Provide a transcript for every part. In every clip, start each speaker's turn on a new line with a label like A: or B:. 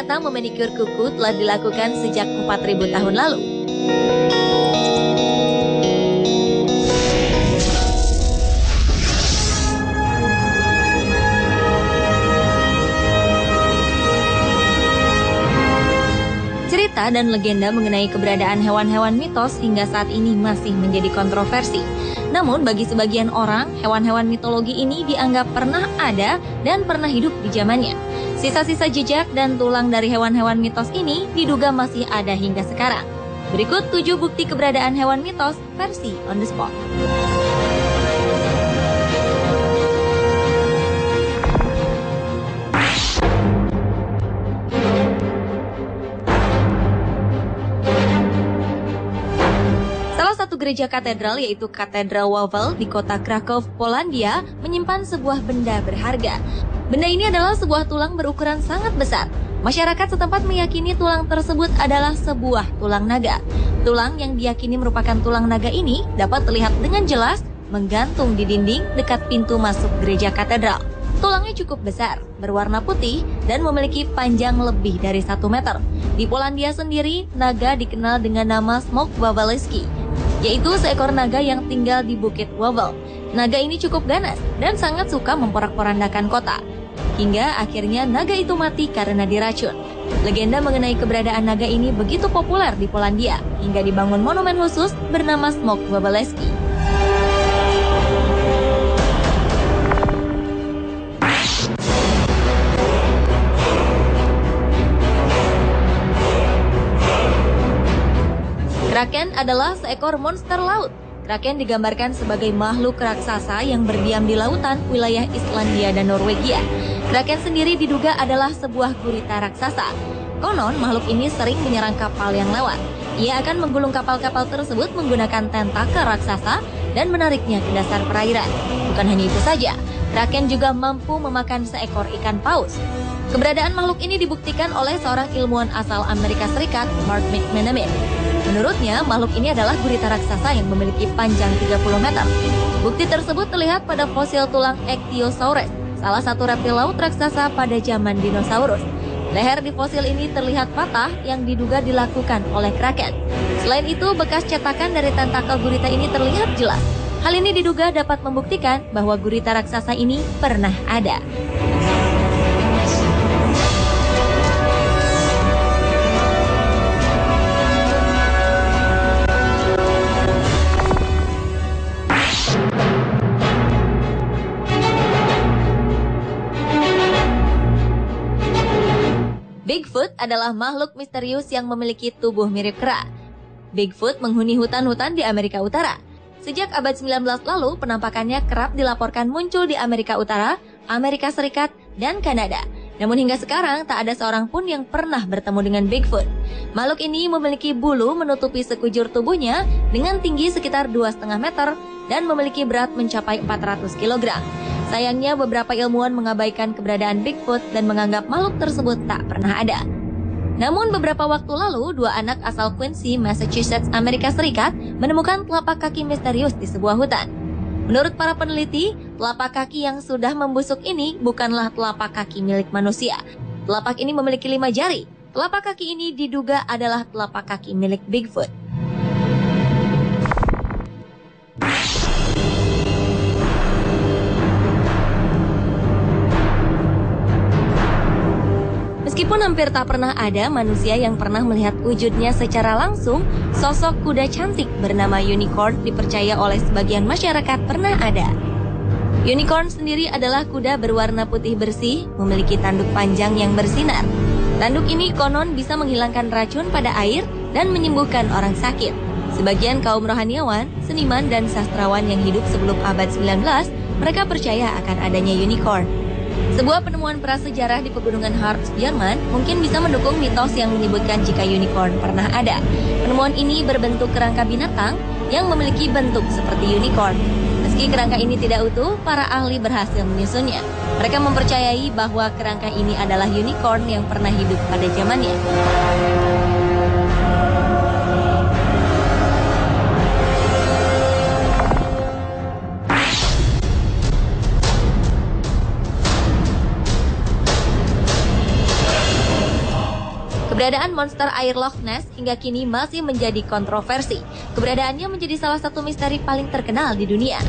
A: ternyata memanikur kuku telah dilakukan sejak 4.000 tahun lalu. Cerita dan legenda mengenai keberadaan hewan-hewan mitos hingga saat ini masih menjadi kontroversi. Namun bagi sebagian orang, hewan-hewan mitologi ini dianggap pernah ada dan pernah hidup di zamannya. Sisa-sisa jejak dan tulang dari hewan-hewan mitos ini diduga masih ada hingga sekarang. Berikut 7 bukti keberadaan hewan mitos versi on the spot. Gereja katedral yaitu Katedral Wawel di kota Krakow, Polandia menyimpan sebuah benda berharga. Benda ini adalah sebuah tulang berukuran sangat besar. Masyarakat setempat meyakini tulang tersebut adalah sebuah tulang naga. Tulang yang diyakini merupakan tulang naga ini dapat terlihat dengan jelas menggantung di dinding dekat pintu masuk gereja katedral. Tulangnya cukup besar, berwarna putih, dan memiliki panjang lebih dari 1 meter. Di Polandia sendiri, naga dikenal dengan nama Smok Wawelski, yaitu seekor naga yang tinggal di Bukit Wawel. Naga ini cukup ganas dan sangat suka memporak-porandakan kota. Hingga akhirnya naga itu mati karena diracun. Legenda mengenai keberadaan naga ini begitu populer di Polandia, hingga dibangun monumen khusus bernama Smok Wawelski. Kraken adalah seekor monster laut. Kraken digambarkan sebagai makhluk raksasa yang berdiam di lautan wilayah Islandia dan Norwegia. Kraken sendiri diduga adalah sebuah gurita raksasa. Konon, makhluk ini sering menyerang kapal yang lewat. Ia akan menggulung kapal-kapal tersebut menggunakan tentakel raksasa dan menariknya ke dasar perairan. Bukan hanya itu saja, Kraken juga mampu memakan seekor ikan paus. Keberadaan makhluk ini dibuktikan oleh seorang ilmuwan asal Amerika Serikat, Mark McManaman. Menurutnya, makhluk ini adalah gurita raksasa yang memiliki panjang 30 meter. Bukti tersebut terlihat pada fosil tulang Ichthyosaurus, salah satu reptil laut raksasa pada zaman dinosaurus. Leher di fosil ini terlihat patah yang diduga dilakukan oleh Kraken. Selain itu, bekas cetakan dari tentakel gurita ini terlihat jelas. Hal ini diduga dapat membuktikan bahwa gurita raksasa ini pernah ada. Bigfoot adalah makhluk misterius yang memiliki tubuh mirip kera. Bigfoot menghuni hutan-hutan di Amerika Utara. Sejak abad 19 lalu, penampakannya kerap dilaporkan muncul di Amerika Utara, Amerika Serikat, dan Kanada. Namun hingga sekarang, tak ada seorang pun yang pernah bertemu dengan Bigfoot. Makhluk ini memiliki bulu menutupi sekujur tubuhnya dengan tinggi sekitar 2,5 meter dan memiliki berat mencapai 400 kg. Sayangnya beberapa ilmuwan mengabaikan keberadaan Bigfoot dan menganggap makhluk tersebut tak pernah ada. Namun beberapa waktu lalu, 2 anak asal Quincy, Massachusetts, Amerika Serikat menemukan telapak kaki misterius di sebuah hutan. Menurut para peneliti, telapak kaki yang sudah membusuk ini bukanlah telapak kaki milik manusia. Telapak ini memiliki 5 jari. Telapak kaki ini diduga adalah telapak kaki milik Bigfoot. Meskipun hampir tak pernah ada manusia yang pernah melihat wujudnya secara langsung, sosok kuda cantik bernama unicorn dipercaya oleh sebagian masyarakat pernah ada. Unicorn sendiri adalah kuda berwarna putih bersih, memiliki tanduk panjang yang bersinar. Tanduk ini konon bisa menghilangkan racun pada air dan menyembuhkan orang sakit. Sebagian kaum rohaniawan, seniman, dan sastrawan yang hidup sebelum abad 19, mereka percaya akan adanya unicorn. Sebuah penemuan prasejarah di pegunungan Harz, Jerman mungkin bisa mendukung mitos yang menyebutkan jika unicorn pernah ada. Penemuan ini berbentuk kerangka binatang yang memiliki bentuk seperti unicorn. Meski kerangka ini tidak utuh, para ahli berhasil menyusunnya. Mereka mempercayai bahwa kerangka ini adalah unicorn yang pernah hidup pada zamannya. Keberadaan monster air Loch Ness hingga kini masih menjadi kontroversi. Keberadaannya menjadi salah satu misteri paling terkenal di dunia.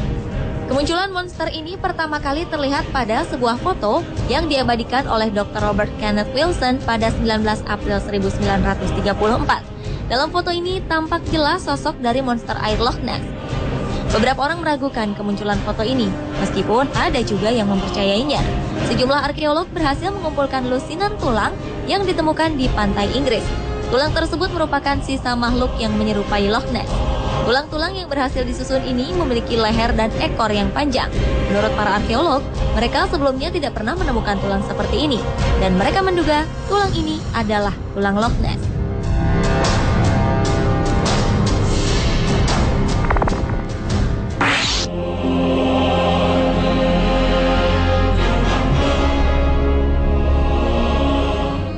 A: Kemunculan monster ini pertama kali terlihat pada sebuah foto yang diabadikan oleh Dr. Robert Kenneth Wilson pada 19 April 1934. Dalam foto ini tampak jelas sosok dari monster air Loch Ness. Beberapa orang meragukan kemunculan foto ini, meskipun ada juga yang mempercayainya. Sejumlah arkeolog berhasil mengumpulkan lusinan tulang yang ditemukan di pantai Inggris. Tulang tersebut merupakan sisa makhluk yang menyerupai Loch Ness. Tulang-tulang yang berhasil disusun ini memiliki leher dan ekor yang panjang. Menurut para arkeolog, mereka sebelumnya tidak pernah menemukan tulang seperti ini, dan mereka menduga tulang ini adalah tulang Loch Ness.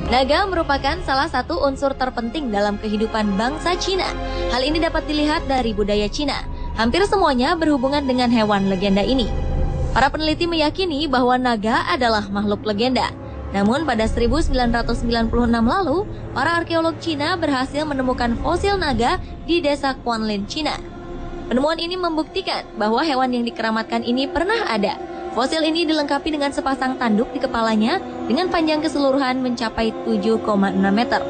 A: Naga merupakan salah satu unsur terpenting dalam kehidupan bangsa Cina. Hal ini dapat dilihat dari budaya Cina. Hampir semuanya berhubungan dengan hewan legenda ini. Para peneliti meyakini bahwa naga adalah makhluk legenda. Namun pada 1996 lalu, para arkeolog Cina berhasil menemukan fosil naga di desa Quanlin, Cina. Penemuan ini membuktikan bahwa hewan yang dikeramatkan ini pernah ada. Fosil ini dilengkapi dengan sepasang tanduk di kepalanya dengan panjang keseluruhan mencapai 7,6 meter.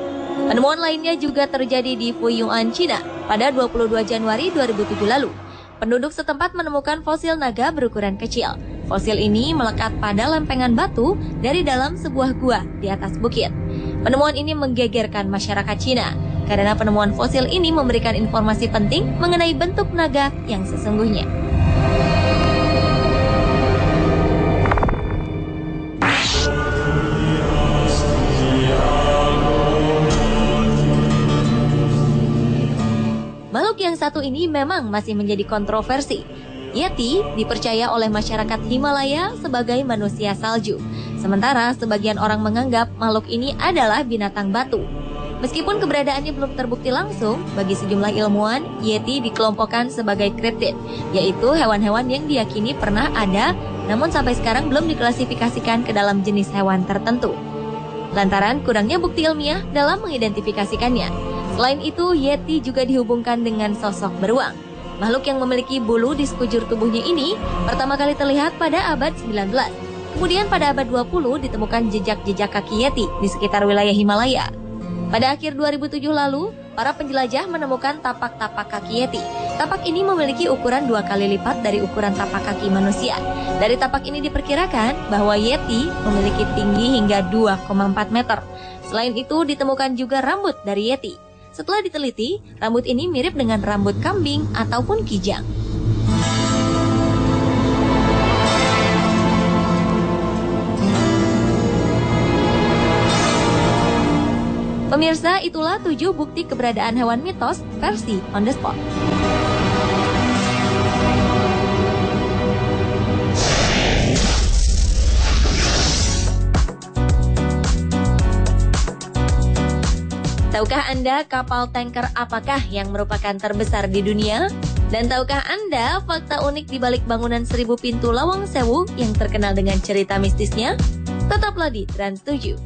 A: Penemuan lainnya juga terjadi di Fuyuan, Cina pada 22 Januari 2007 lalu. Penduduk setempat menemukan fosil naga berukuran kecil. Fosil ini melekat pada lempengan batu dari dalam sebuah gua di atas bukit. Penemuan ini menggegerkan masyarakat Cina karena penemuan fosil ini memberikan informasi penting mengenai bentuk naga yang sesungguhnya. Makhluk yang satu ini memang masih menjadi kontroversi. Yeti dipercaya oleh masyarakat Himalaya sebagai manusia salju. Sementara sebagian orang menganggap makhluk ini adalah binatang batu. Meskipun keberadaannya belum terbukti langsung, bagi sejumlah ilmuwan, Yeti dikelompokkan sebagai kriptid, yaitu hewan-hewan yang diyakini pernah ada, namun sampai sekarang belum diklasifikasikan ke dalam jenis hewan tertentu. Lantaran kurangnya bukti ilmiah dalam mengidentifikasikannya. Selain itu, Yeti juga dihubungkan dengan sosok beruang. Makhluk yang memiliki bulu di sekujur tubuhnya ini pertama kali terlihat pada abad 19. Kemudian pada abad 20 ditemukan jejak-jejak kaki Yeti di sekitar wilayah Himalaya. Pada akhir 2007 lalu, para penjelajah menemukan tapak-tapak kaki Yeti. Tapak ini memiliki ukuran 2 kali lipat dari ukuran tapak kaki manusia. Dari tapak ini diperkirakan bahwa Yeti memiliki tinggi hingga 2,4 meter. Selain itu, ditemukan juga rambut dari Yeti. Setelah diteliti, rambut ini mirip dengan rambut kambing ataupun kijang. Pemirsa, itulah 7 bukti keberadaan hewan mitos versi On The Spot. Tahukah Anda kapal tanker apakah yang merupakan terbesar di dunia? Dan tahukah Anda fakta unik di balik bangunan 1000 pintu Lawang Sewu yang terkenal dengan cerita mistisnya? Tetaplah di Trans 7.